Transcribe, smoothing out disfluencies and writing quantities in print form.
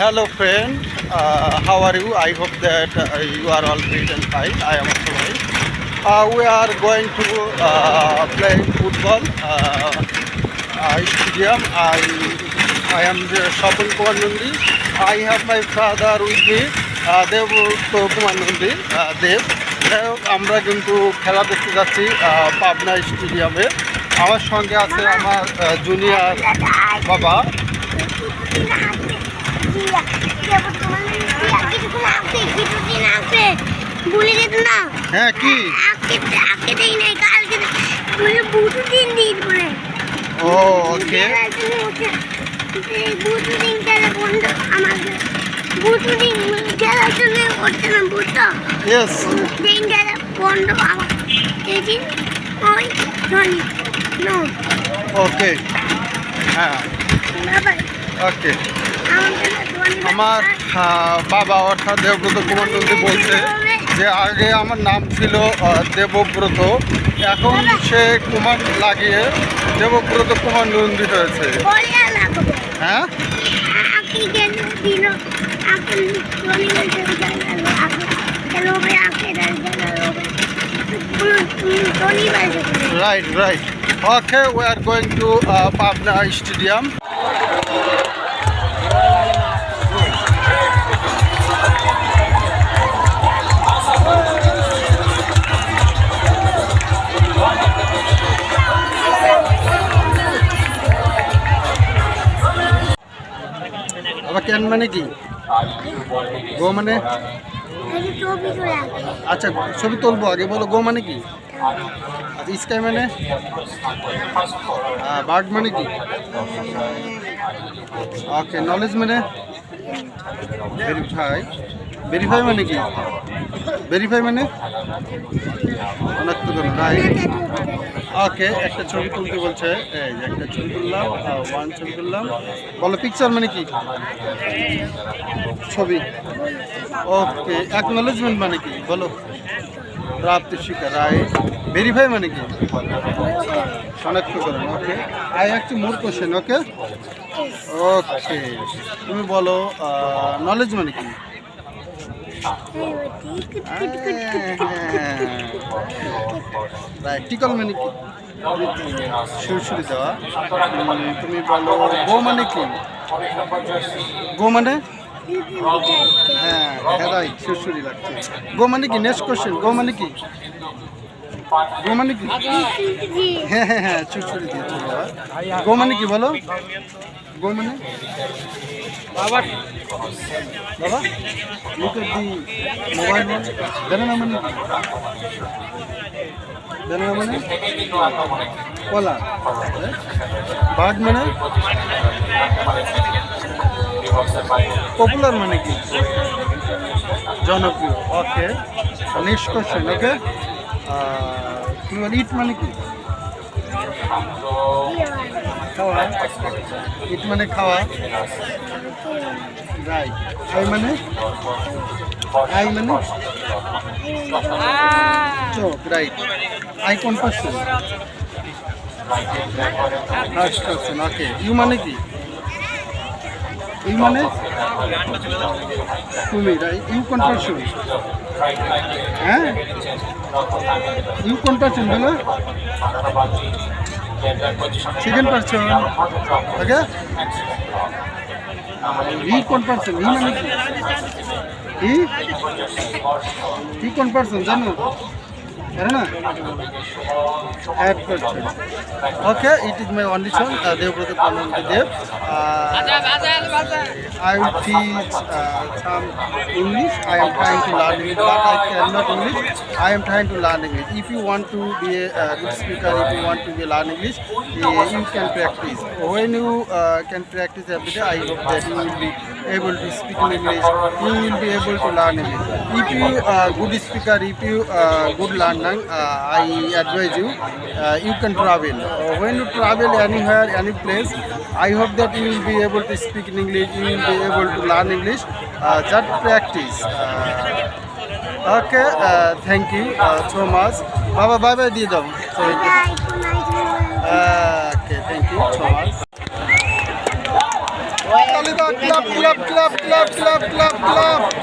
Hello friend, how are you? I hope that you are all fit and fine. I am also fine. We are going to play football stadium. I am the Shapun Kumar Nundi. I have my father with me, Dev Kumar Nundi, Dev. আমরা কিন্তু খেলা দেখতে যাচ্ছি পাবনা স্টেডিয়ামে। আমার সঙ্গে আছে আমার জুনিয়র বাবা। হ্যাঁ কি ও ওকে ওকে হ্যাঁ ওকে আমার বাবা অর্থাৎ দেবব্রত কুমার নন্দী বলছে যে আগে আমার নাম ছিল দেবব্রত, এখন সে কুমার লাগিয়ে দেবব্রত কুমার নন্দী হয়েছে। হ্যাঁ right right okay we are going to Pabna Stadium. Can মানে কি? গো মানে আচ্ছা ছবি তুলবো, আগে বলো গো মানে কি? আচ্ছা স্কাই মানে? বার্ড মানে কি? ওকে নলেজ মানে? ভেরিফাই। ভেরিফাই মানে কি? ভেরিফাই মানে অনাত্মকরণ, রাইট। ওকে একটা ছবি তুলতে বলছে, এই যে একটা ছবি তুললাম, ওয়ান ছবি তুললাম। বলো পিকচার মানে কি? ছবি। ওকে অ্যাকনোলেজমেন্ট মানে কি? বলো প্রাপ্তির স্বীকার, রাইট। ভেরিফাই মানে কি? শনাক্তকরণ, ওকে। আই একটু মোর কোশ্চেন, ওকে ওকে তুমি বলো নলেজ মানে কি? রাইট। টিকল মানে কি? সুরসুরি দেওয়া। তুমি বলো গো মানে কি? গো মানে? হ্যাঁ রাইট, সুরসুরি লাগছে। গো মানে কি? নেক্সট কোশ্চেন, গো মানে কি? গো মানে কি? হ্যাঁ হ্যাঁ হ্যাঁ সুরসুরি দিয়েছে বাবা। গো মানে কি বলো? গো মানে বাবা বাবা look at the mobile one. Banana মানে banana মানে কলা। বার্ড মানে পপুলার মানে কি? জনপ্রিয়। ওকে নেক্সট কোশ্চেন, ওকে তুমি বলো ইট মানে কি? খাওয়া। ইট মানে খাওয়া, রাইট। আই মানে? আই মানে চোখ, রাইট। আই কোন person? First person, okay. You মানে কি? ইউ মানে তুমি, রাইট। ইউ কোন পার্সন? হ্যাঁ ইউ কোন পার্সন বলো? Second person, okay. ই কোন পার্সন? ই মানে কি? ই কোন পার্সন জানো? জানো না? Third person. Okay, it is my only son, Devrata Kumar Dev. I will teach some English. I am trying to learn English, but I cannot English. I am trying to learn English. If you want to be a good speaker, if you want to learn English, you can practice. When you can practice every day, I hope that you will be able to speak in English. You will be able to learn English. If you good speaker, if you good learner, I advise you. You can travel. When you travel anywhere, any place, I hope that you will be able to speak in English. You will be able to learn English. Just practice. Okay. Thank you so much. Baba, bye bye. Diye dao. Okay. Thank you so much. clap, clap, clap, clap, clap, clap.